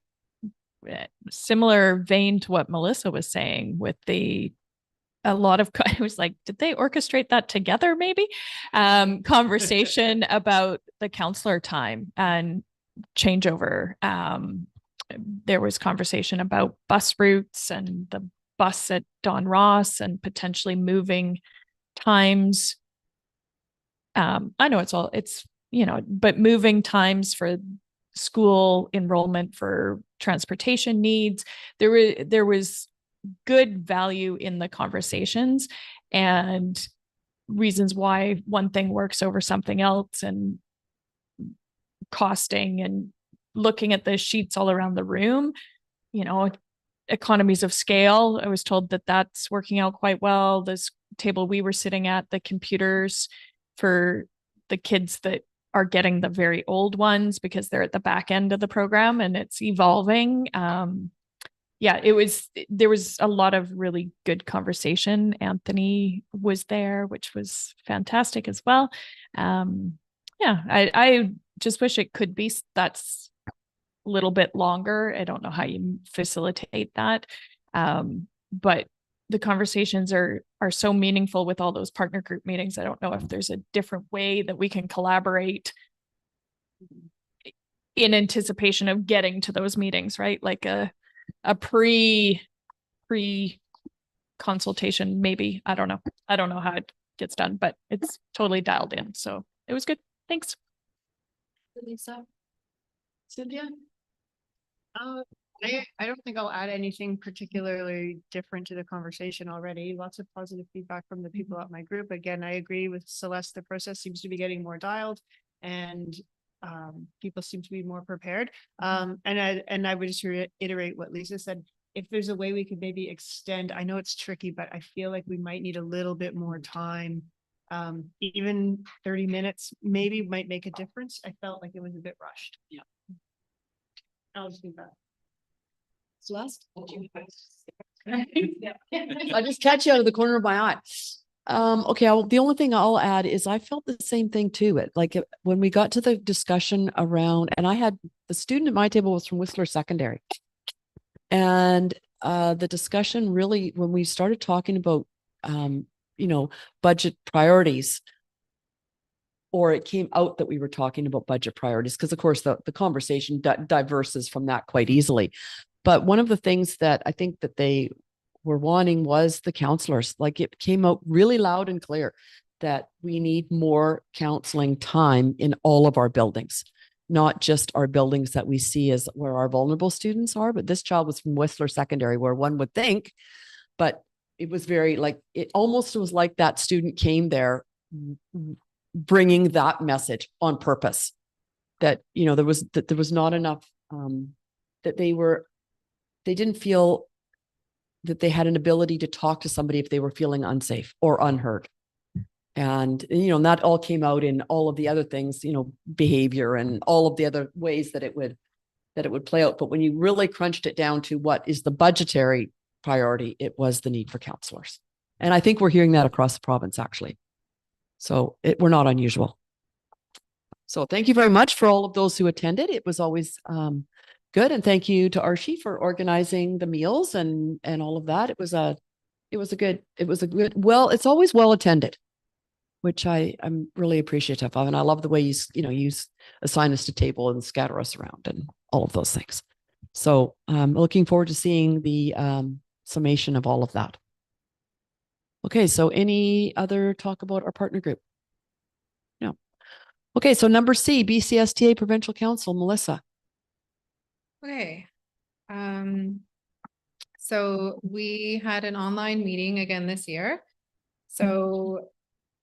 Speaker 9: similar vein to what Melissa was saying with a lot of, I was like, did they orchestrate that together maybe? Conversation about the counselor time and changeover. There was conversation about bus routes and the bus at Don Ross and potentially moving times. I know but moving times for school enrollment for transportation needs. There was good value in the conversations and reasons why one thing works over something else, and costing and looking at the sheets all around the room, economies of scale. I was told that that's working out quite well. This table we were sitting at, the computers for the kids that are getting the very old ones because they're at the back end of the program and it's evolving. There was a lot of really good conversation. Anthony was there, which was fantastic as well. I just wish it could be that's a little bit longer. I don't know how you facilitate that. But the conversations are so meaningful with all those partner group meetings. I don't know if there's a different way that we can collaborate in anticipation of getting to those meetings, right? Like a pre consultation, maybe. I don't know how it gets done, but it's totally dialed in. So it was good. Thanks.
Speaker 2: Lisa? Cynthia?
Speaker 7: I don't think I'll add anything particularly different to the conversation already. Lots of positive feedback from the people at my group. Again, I agree with Celeste. The process seems to be getting more dialed and people seem to be more prepared. And I would just reiterate what Lisa said. If there's a way we could maybe extend, I know it's tricky, but I feel like we might need a little bit more time. Even 30 minutes maybe might make a difference. I felt like it was a bit rushed.
Speaker 2: Yeah.
Speaker 7: I'll just do that.
Speaker 2: Celeste? I'll just catch you out of the corner of my eye. Okay, the only thing I'll add is I felt the same thing too. When we got to the discussion around, and I had the student at my table was from Whistler Secondary. And the discussion really, when we started talking about, budget priorities, or it came out that we were talking about budget priorities, because of course the conversation diverses from that quite easily. But one of the things that I think that they were wanting was the counselors. Like, it came out really loud and clear that we need more counseling time in all of our buildings, not just our buildings that we see as where our vulnerable students are. But this child was from Whistler Secondary, where one would think, but it was very like, it almost was like that student came there bringing that message on purpose, that, there was not enough, that they didn't feel that they had an ability to talk to somebody if they were feeling unsafe or unheard. And, that all came out in all of the other things, behavior and all of the other ways that it would play out. But when you really crunched it down to what is the budgetary priority, it was the need for counselors. And I think we're hearing that across the province, actually. So we're not unusual. So thank you very much for all of those who attended. It was always good. And thank you to Archie for organizing the meals and all of that. It's always well attended, which I'm really appreciative of. And I love the way you assign us to table and scatter us around and all of those things. So I'm looking forward to seeing the summation of all of that. Okay, so any other talk about our partner group? No. Okay, so number C, BCSTA Provincial Council, Melissa.
Speaker 8: Okay. So we had an online meeting again this year. So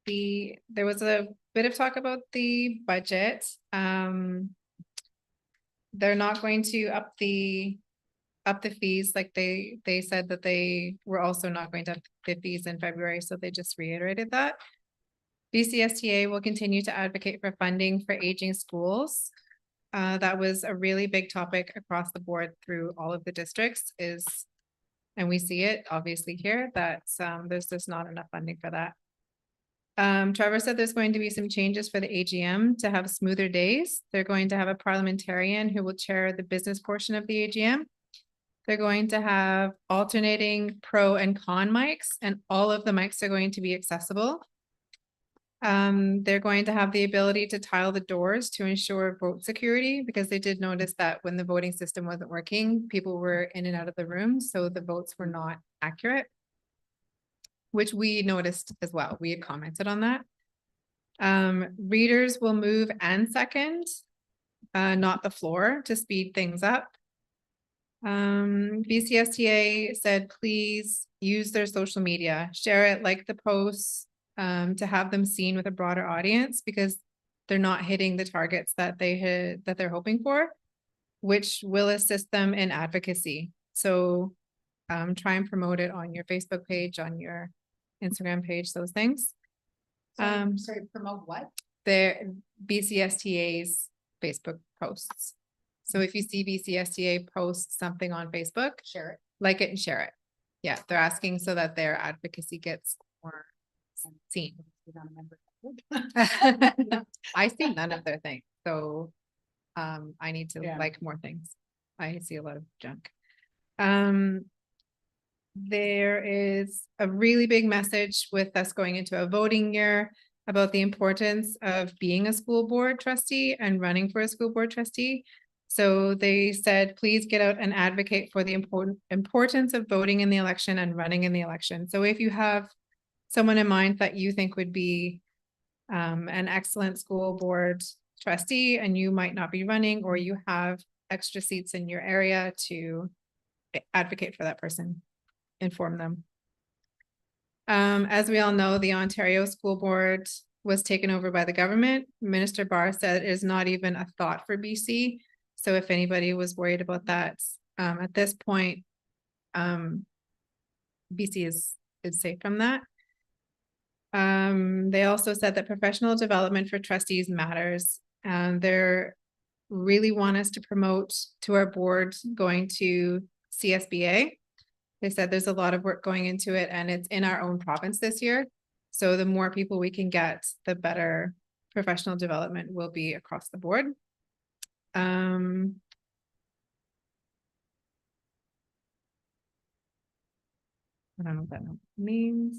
Speaker 8: there was a bit of talk about the budget. They're not going to up the fees, like they said that they were also not going to up the fees in February, so they just reiterated that. BCSTA will continue to advocate for funding for aging schools. That was a really big topic across the board through all of the districts, and we see it obviously here that there's just not enough funding for that. Trevor said there's going to be some changes for the AGM to have smoother days. They're going to have a parliamentarian who will chair the business portion of the AGM. They're going to have alternating pro and con mics, and all of the mics are going to be accessible. They're going to have the ability to tile the doors to ensure vote security, because they did notice that when the voting system wasn't working, people were in and out of the room, so the votes were not accurate, which we noticed as well. We had commented on that. Readers will move and second, not the floor, to speed things up. BCSTA said, please use their social media, share it, like the posts, to have them seen with a broader audience, because they're not hitting the targets that they're hoping for, which will assist them in advocacy. So try and promote it on your Facebook page, on your Instagram page, those things.
Speaker 1: Sorry, promote what?
Speaker 8: Their BCSTA's Facebook posts. So if you see BCSTA post something on Facebook,
Speaker 1: Share it.
Speaker 8: like it and share it. Yeah, they're asking so that their advocacy gets more seen. I see none of their things, so I need to like more things. I see a lot of junk. There is a really big message with us going into a voting year about the importance of being a school board trustee and running for a school board trustee. So they said, please get out and advocate for the importance of voting in the election and running in the election. So if you have someone in mind that you think would be an excellent school board trustee, and you might not be running, or you have extra seats in your area, to advocate for that person, inform them. As we all know, the Ontario School Board was taken over by the government. Minister Barr said it is not even a thought for BC. So if anybody was worried about that, at this point, BC is safe from that. They also said that professional development for trustees matters, and they're really want us to promote to our board going to CSBA. They said there's a lot of work going into it, and it's in our own province this year. So the more people we can get, the better professional development will be across the board. I don't know what that means.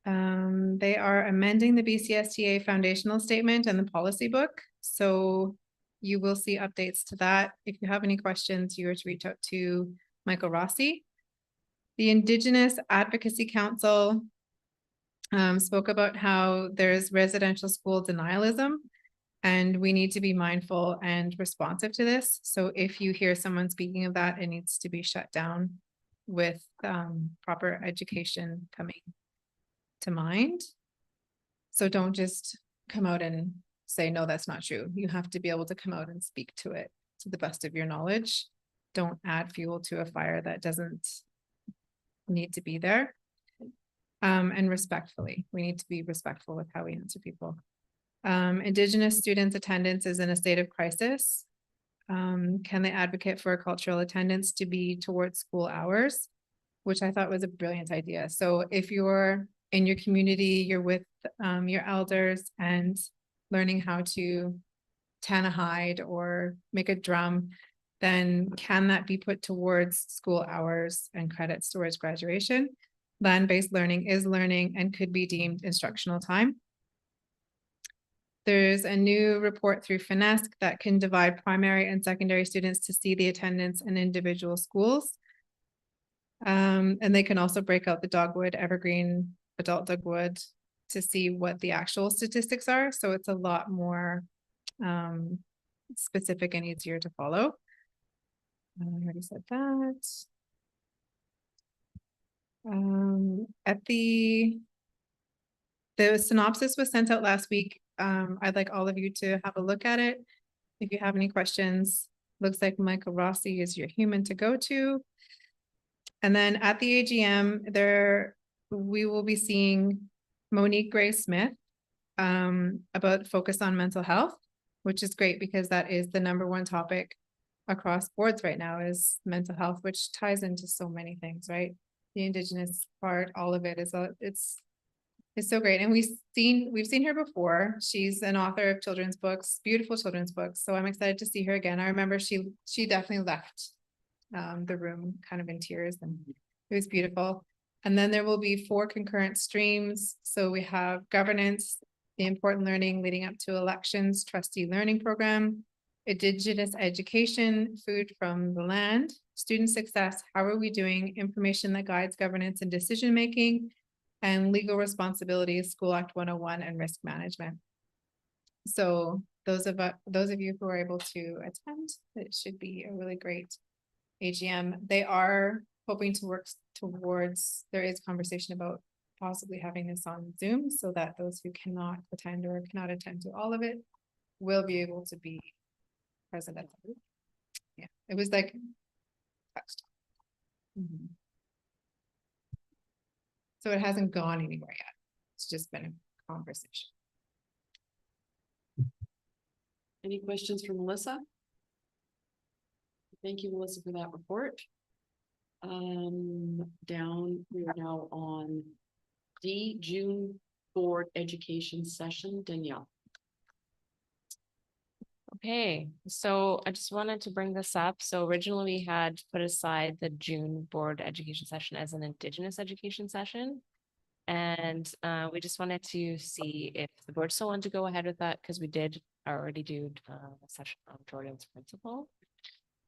Speaker 8: They are amending the BCSTA foundational statement and the policy book. So you will see updates to that. If you have any questions, you are to reach out to Michael Rossi. The Indigenous Advocacy Council spoke about how there's residential school denialism, and we need to be mindful and responsive to this. So if you hear someone speaking of that, it needs to be shut down with proper education coming to mind. So don't just come out and say, no, that's not true. You have to be able to come out and speak to it to the best of your knowledge. Don't add fuel to a fire that doesn't need to be there. And respectfully, we need to be respectful with how we answer people. Indigenous students' attendance is in a state of crisis. Can they advocate for cultural attendance to be towards school hours? Which I thought was a brilliant idea. So if you're in your community, you're with your elders and learning how to tan a hide or make a drum, then can that be put towards school hours and credits towards graduation? Land-based learning is learning and could be deemed instructional time. There's a new report through FINESC that can divide primary and secondary students to see the attendance in individual schools. And they can also break out the Dogwood, Evergreen, Adult Dogwood to see what the actual statistics are. So it's a lot more specific and easier to follow. I already said that. At the synopsis was sent out last week. I'd like all of you to have a look at it. If you have any questions, looks like Michael Rossi is your human to go to. And then at the AGM, we will be seeing Monique Gray Smith about focus on mental health, which is great because that is the #1 topic across boards right now is mental health, which ties into so many things, right? The Indigenous part, all of it is it's so great. And we've seen her before. She's an author of children's books, beautiful children's books. So I'm excited to see her again. I remember she definitely left the room kind of in tears, and it was beautiful. And then there will be 4 concurrent streams. So we have governance, the important learning leading up to elections, trustee learning program, Indigenous education, food from the land, student success, how are we doing, information that guides governance and decision making, and legal responsibilities, School Act 101 and risk management. So those of you who are able to attend, it should be a really great AGM. They are hoping to work towards, there is conversation about possibly having this on Zoom so that those who cannot attend or cannot attend to all of it will be able to be present at the. Yeah, it was like text. So it hasn't gone anywhere yet. It's just been a conversation.
Speaker 2: Any questions for Melissa? Thank you, Melissa, for that report. We are now on D, June board education session. Danielle.
Speaker 3: Okay, so I just wanted to bring this up. So originally we had put aside the June board education session as an Indigenous education session. And we just wanted to see if the board still wanted to go ahead with that, because we did already do a session on Jordan's principle.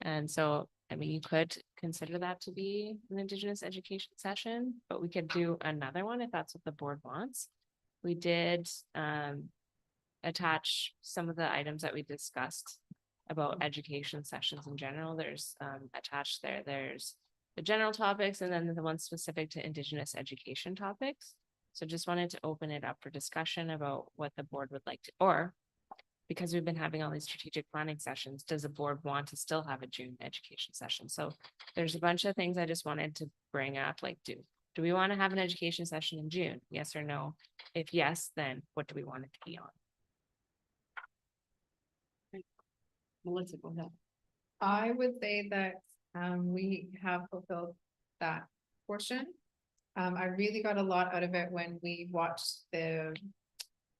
Speaker 3: And so, I mean, you could consider that to be an Indigenous education session, but we could do another one if that's what the board wants. We did attach some of the items that we discussed about education sessions in general. There's attached there's the general topics and then the ones specific to Indigenous education topics. So just wanted to open it up for discussion about what the board would like to, or because we've been having all these strategic planning sessions, does the board want to still have a June education session? So there's a bunch of things I just wanted to bring up, like do we want to have an education session in June? Yes or no? If yes, then what do we want it to be on?
Speaker 2: Melissa, go ahead.
Speaker 8: I would say that we have fulfilled that portion. I really got a lot out of it when we watched the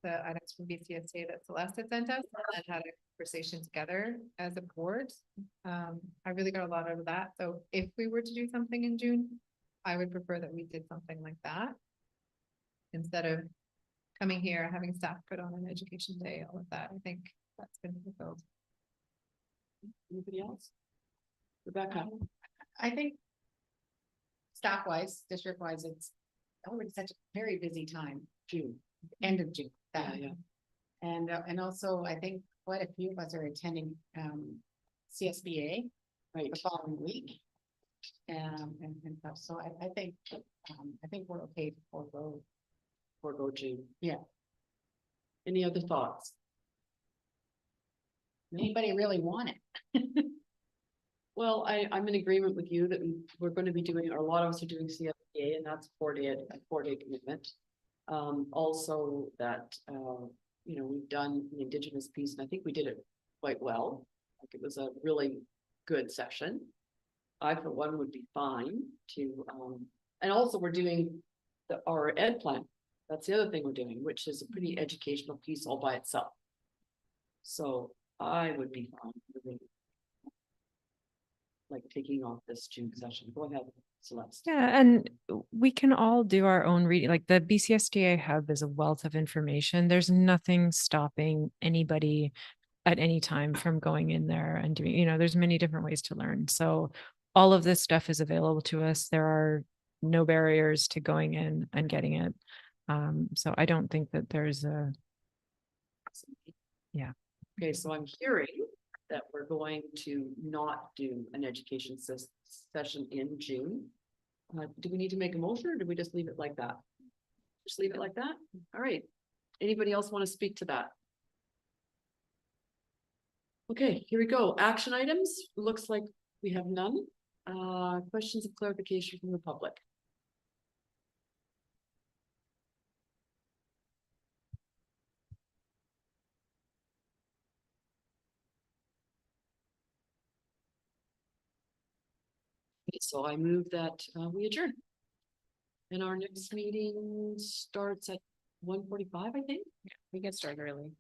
Speaker 8: items from BCSA that Celeste had sent us and had a conversation together as a board. I really got a lot out of that. So if we were to do something in June, I would prefer that we did something like that. Instead of coming here, having staff put on an education day, all of that. I think that's been fulfilled.
Speaker 2: Anybody else? Rebecca?
Speaker 1: I think staff wise, district wise, it's already such a very busy time, June, end of June.
Speaker 2: Yeah.
Speaker 1: And also I think quite a few of us are attending CSBA
Speaker 2: Right.
Speaker 1: the following week. And stuff, so I think we're okay to
Speaker 2: Forgo June.
Speaker 1: Yeah.
Speaker 2: Any other thoughts?
Speaker 1: Anybody really want it?
Speaker 2: Well, I'm in agreement with you that we're going to be doing, or a lot of us are doing CFPA, and that's a 4-day commitment. Also that, we've done the Indigenous piece, and I think we did it quite well. Like, it was a really good session. I, for one, would be fine to, and also we're doing our ed plan. That's the other thing we're doing, which is a pretty educational piece all by itself. So I would be fine with it. Like taking off this June session. Go ahead, Celeste.
Speaker 5: Yeah, and we can all do our own reading. Like the BCSDA Hub is a wealth of information. There's nothing stopping anybody at any time from going in there and doing, there's many different ways to learn. So all of this stuff is available to us. There are no barriers to going in and getting it. So I don't think that there's a, yeah.
Speaker 2: Okay, so I'm hearing that we're going to not do an education session in June. Do we need to make a motion, or do we just leave it like that? Just leave it like that? All right. Anybody else want to speak to that? Okay, here we go. Action items. Looks like we have none. Questions of clarification from the public. Okay, so I move that we adjourn. And our next meeting starts at 1:45, I think.
Speaker 3: We get started early.